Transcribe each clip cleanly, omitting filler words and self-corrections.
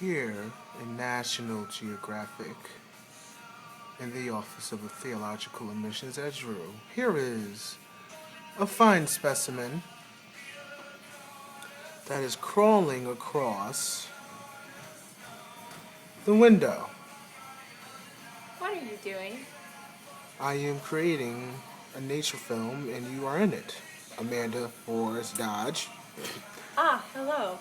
Here in National Geographic, in the Office of the Theological Emissions at Drew, here is a fine specimen that is crawling across the window. What are you doing? I am creating a nature film and you are in it. Amanda Forrest Dodge. Hello.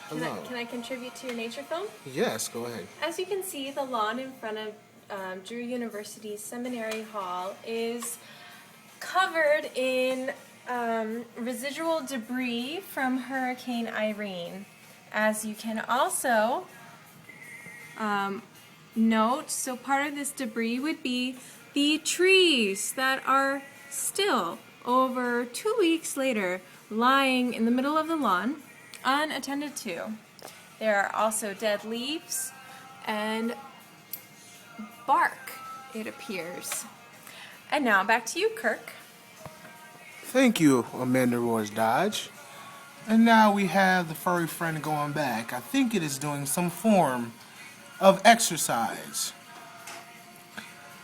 Hello. Can I contribute to your nature film? Yes, go ahead. As you can see, the lawn in front of Drew University's Seminary Hall is covered in residual debris from Hurricane Irene. As you can also note, so part of this debris would be the trees that are still, over 2 weeks later, lying in the middle of the lawn, unattended to. There are also dead leaves and bark, it appears. And now back to you, Kirk. Thank you, Amanda Forrest Dodge. And now we have the furry friend going back. I think it is doing some form of exercise.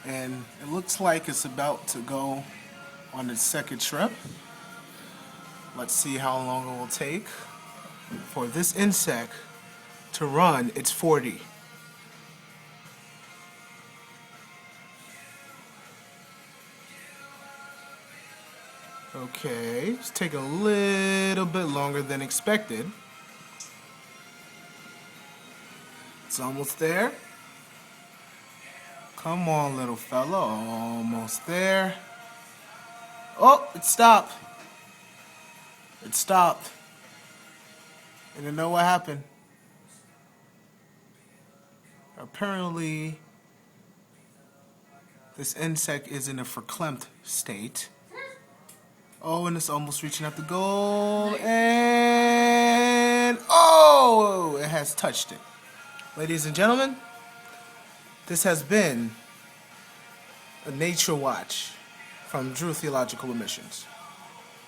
And it looks like it's about to go on its second trip. Let's see how long it will take for this insect to run its 40. Okay, it's taking a little bit longer than expected. It's almost there. Come on, little fella, almost there. Oh, it stopped. It stopped. And you know what happened? Apparently, this insect is in a verklempt state. Oh, and it's almost reaching out the goal. And, oh, it has touched it. Ladies and gentlemen, this has been a Nature Watch from Drew Theological Emissions.